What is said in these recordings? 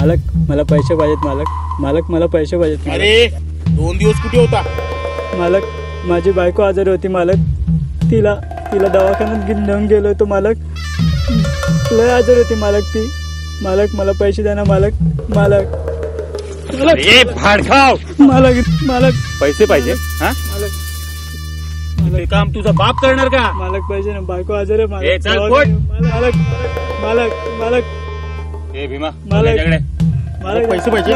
मालक मला पैसे पाहिजेत मालक मला पैसे पाहिजेत. अरे 2 दिवस कुठे होता? मालक माझी बायको आजारी होती मालक. तिला दवाखान्यात घेऊन गेलो होतो मालक. लय आजारी होती मालक ती. मालक मला पैसे द्या ना मालक. भाडखाव मालक पैसे पाहिजे? हा मालक काम तुझा बाप करणार का? मालक पैसे ना. बायको आजारी आहे ए, चल, मालक. मालक ए भीमा मालक पैसे पाहिजे?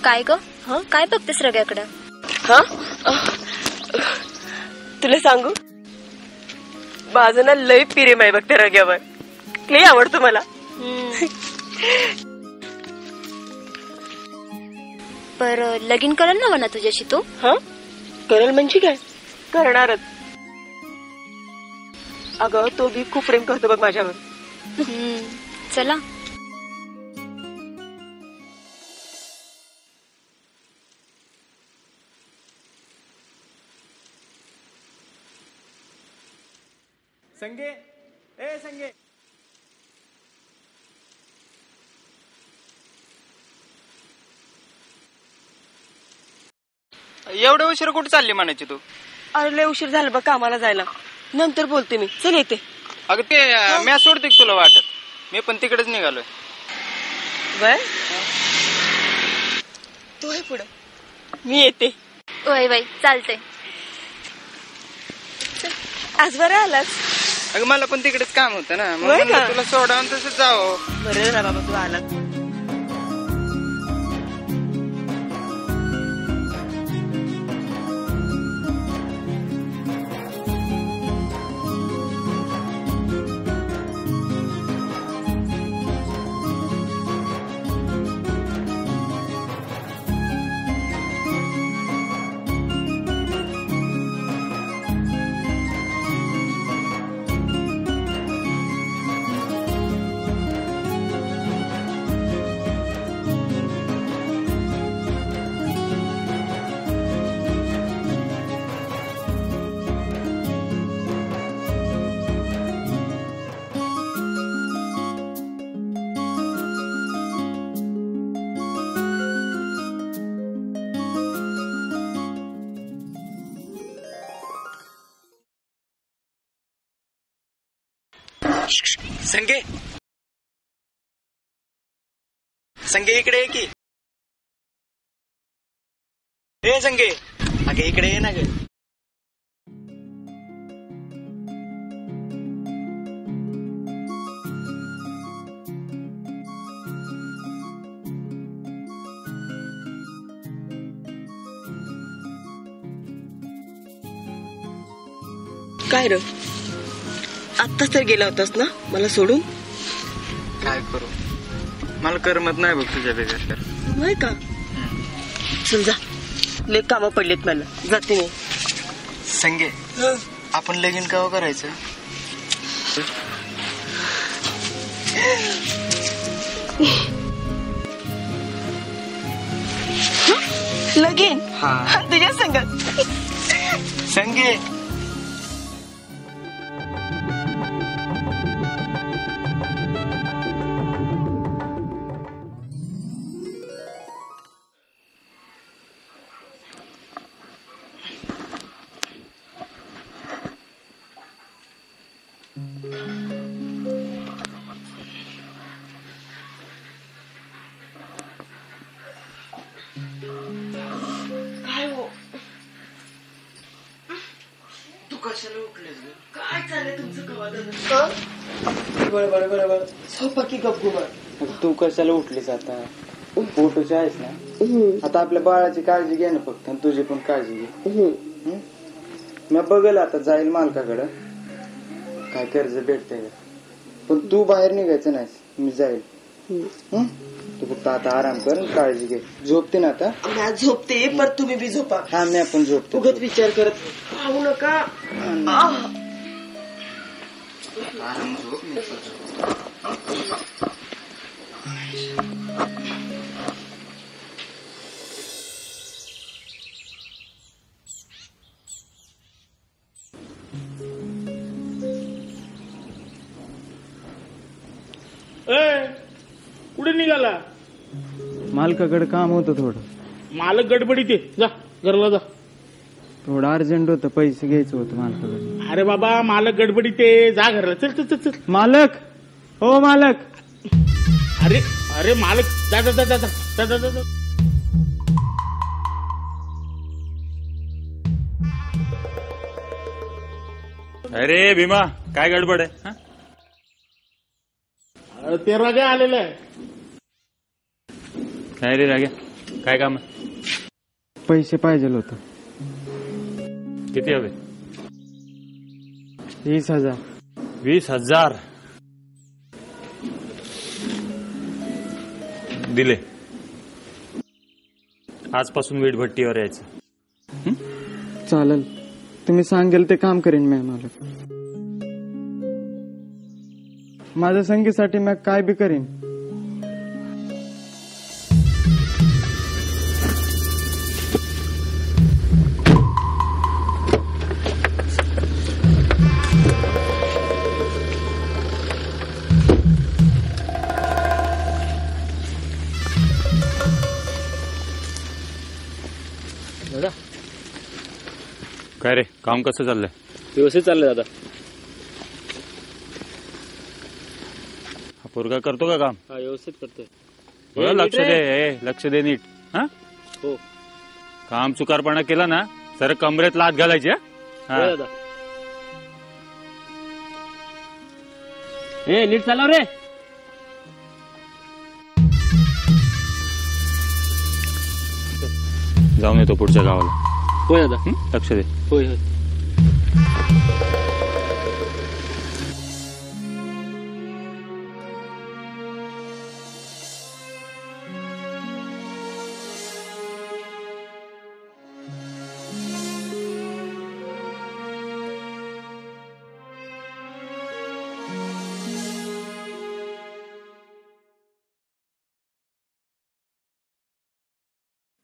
काय ग? काय बघतेस रग्याकडं? तुला सांगू, माझं ना लय प्रेम आहे बघते रग्यावर. लय आवडतो मला. पर लगीन करल ना म्हणा तुझ्याशी तू? करल म्हणजे काय? करणारच. अगं तो बी खूप प्रेम करतो बघ माझ्यावर. चला. संगे एवढं उशीर कुठे चालली म्हणायची तू? अरे लय उशीर झाला बघ कामाला जायला. नंतर बोलते मी. चल येते. अगं ते मी सोडते तुला वाटत. मी पण तिकडेच निघालोय. बर तू आहे पुढं, मी येते. वय चालते. आज बरं आलास. अगं मला पण तिकडेच काम होतं ना, मग होय म्हणलं का? तुला सोडावून तसं जावं. बरं झालं बाबा तू आलास. संगे इकडे ये की. ए संगे, अगे इकडे ये ना ग. काय र, आत्ताच तर गेला होतास ना मला सोडून? काय करू, मला करमत नाही बघ तुझ्या बेजार. नाही का? चल जा, लय कामं पडलेत मला. जाते मी. संगे, आपण लगीन केव्हा करायचं? लगीन? हा, तुझ्या संगत. संगे. काय हो, तू कशाला उठलेस ग? काय चाललंय तुमचं कवा? झोपा की गपगुमा. तू कशाला उठलीस आता? पोटूची आहेस ना आता. आपल्या बाळाची काळजी घे ना फक्त, आणि तुझी पण काळजी घे. मी बघेल आता, जाईल मालकाकडं. काय कर्ज भेटतंय का? पण तू बाहेर निघायचं नाहीस, मी जाईल. हं? तू फक्त आता आराम कर आणि काळजी घे. झोपते ना आता? आज झोपते पण तुम्ही बी झोपा. हा, मी आपण झोपतो. उगत विचार करत राहू नका. आराम झोप, मी पण झोपतो. कुठे निघाला? मालकाकडे काम होतं थोडं. मालक गडबडीत आहे, जा घरला जा. थोडं अर्जंट होतं, पैसे घ्यायचं होतं मालकाकडे. अरे बाबा मालक गडबडीत आहे, जा घरला. चल चल चल चल. मालक, हो मालक. अरे अरे मालक, जा जा जा जा जा जा जा जा. अरे भीमा, काय गडबड आहे? हा? अरे, ते राजा आलेला आहे. काय रे राग्या, काय काम आहे? पैसे पाहिजे होतं. किती हवे? 20,000. 20,000 दिले. आजपासून वीटभट्टीवर यायचं. चालेल, तुम्ही सांगेल ते काम करेन मी. मालक, माझ्या संगीसाठी मी काय बी करीन. काय रे, काम कसं चाललंय? व्यवस्थित चाललंय दादा. हा पोरगा करतो का काम? हा, व्यवस्थित करतोय. बरं, लक्ष दे. लक्ष दे नीट. हा, हो काम चुकारपणा केला ना सर कमरेत लात घालायची. हा, दादा. ए, नीट चालव रे. जाऊन येतो पुढच्या गावाला. होय दादा. लक्ष दे. होय होय.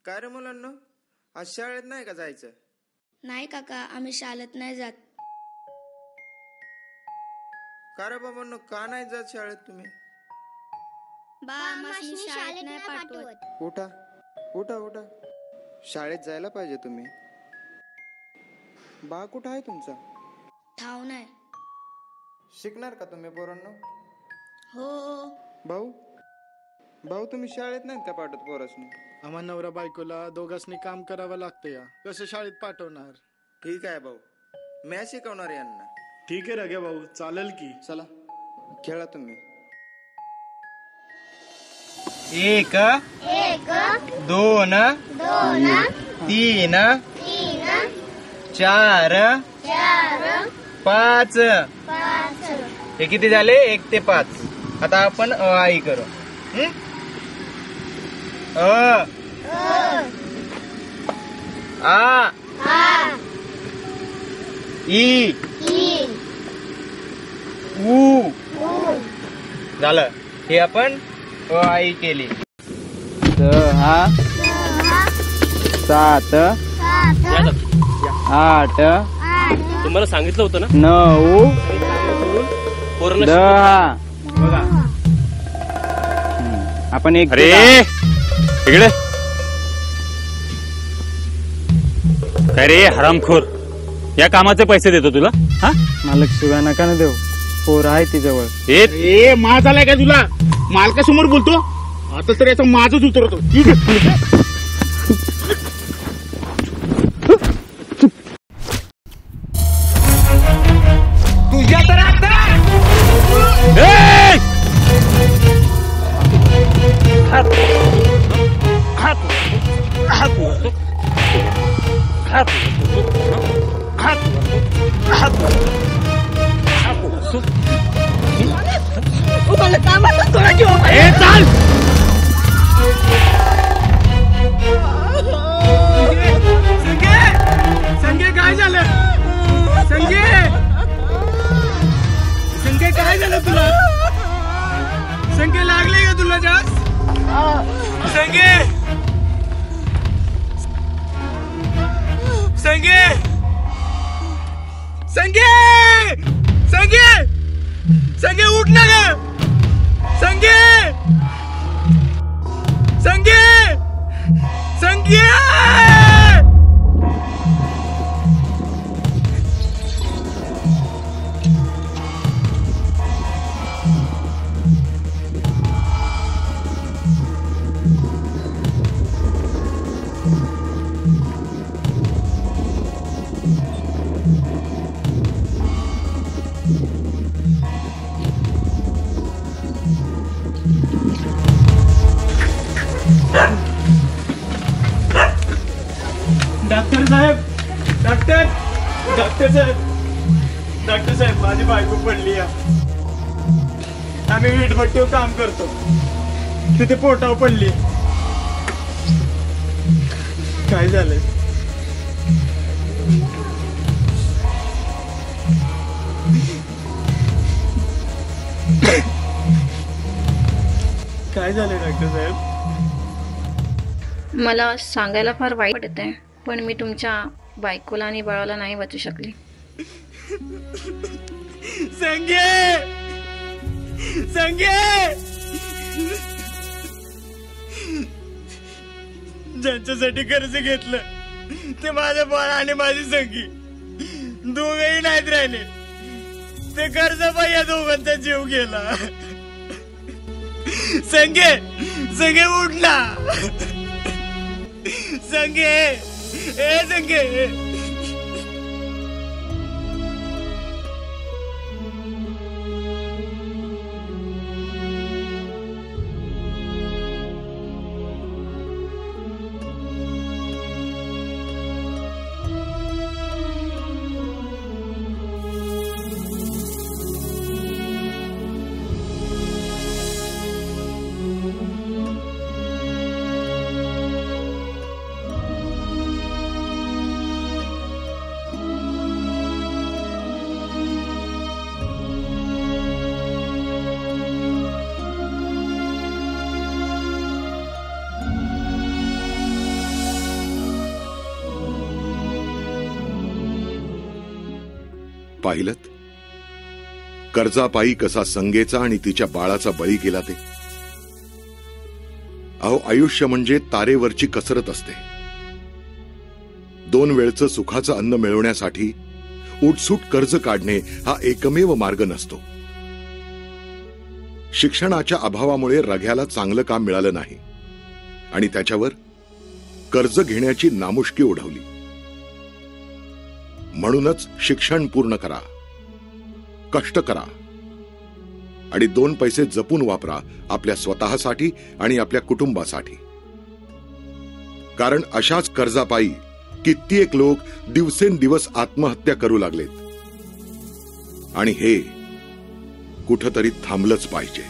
काय रे मुलांना, आज शाळेत नाही का जायचं? नाही काका, आम्ही शाळेत नाही जात. का रे बाबांनो, का नाही जात शाळेत तुम्ही? शाळेत नाही पाठवत. उठा उठा उठा, शाळेत जायला पाहिजे तुम्ही. बा कुठं आहे तुमचा? ठाव नाही. शिकणार का तुम्ही पोरांनो? हो. भाऊ भाऊ तुम्ही शाळेत नाहीत का पाठवत पोरासनी? आम्हा नवरा बायकोला दोघांनी काम करावं लागतं या. कसं शाळेत पाठवणार? ठीक आहे भाऊ, मी शिकवणार यांना. ठीक आहे रग्या भाऊ, चालेल की. चला खेळा तुम्ही. 1 2 3 4 5. हे किती झाले? 1 ते 5. आता आपण आई करू. आ ई ऊ. झालं. हे आपण आई केली. 6 7 8 तुम्हाला सांगितलं होतं ना. 9 पोरांना 10. बघा, आपण एक अरे इकडे काय रे हरामखोर, या कामाचे पैसे देतो तुला? हा, मालक शिवाय नका ना देऊ. पोर आहे तिच्यावर. ए, माझ आलाय का तुला? मालकासमोर बोलतो आता तर याचं माझच उतरवतो. तुझ्या तर आता ए! ए, चाल संगे काय झालं? संगे काय झालं तुला? संगे लागले का तुला जास्त? संगे संगे संगे संगे संगे उठ ना ग! संगे संगे संगे डॉक्टर साहेब, डॉक्टर साहेब माझी बायको पडली आहे. आम्ही वीटभट्टीवर काम करतो, तिथे पोटावर पडली. काय झालंय? काय झालंय डॉक्टर साहेब? मला सांगायला फार वाईट वाटतंय, पण मी तुमच्या बायकोला आणि बाळाला नाही वाचू शकली. संगे संगे ज्यांच्यासाठी कर्ज घेतलं ते माझं बाळ आणि माझी संगी दोघही नाहीत राहिले. ते कर्ज पायी या दोघांचा जीव गेला. संगे संगे उठला. संगे ए संगे पाहिलत कर्जापायी कसा संगेचा आणि तिच्या बाळाचा बळी गेला ते. अहो, आयुष्य म्हणजे तारेवरची कसरत असते. 2 वेळचं सुखाचं अन्न मिळवण्यासाठी उठसूट कर्ज काढणे हा एकमेव मार्ग नसतो. शिक्षणाच्या अभावामुळे रघ्याला चांगलं काम मिळालं नाही आणि त्याच्यावर कर्ज घेण्याची नामुष्की ओढवली. म्हणूनच शिक्षण पूर्ण करा, कष्ट करा आणि 2 पैसे जपून वापरा आपल्या स्वतःसाठी आणि आपल्या कुटुंबासाठी. कारण अशाच कर्जापायी कित्येक लोक दिवसेंदिवस आत्महत्या करू लागलेत आणि हे कुठंतरी थांबलंच पाहिजे.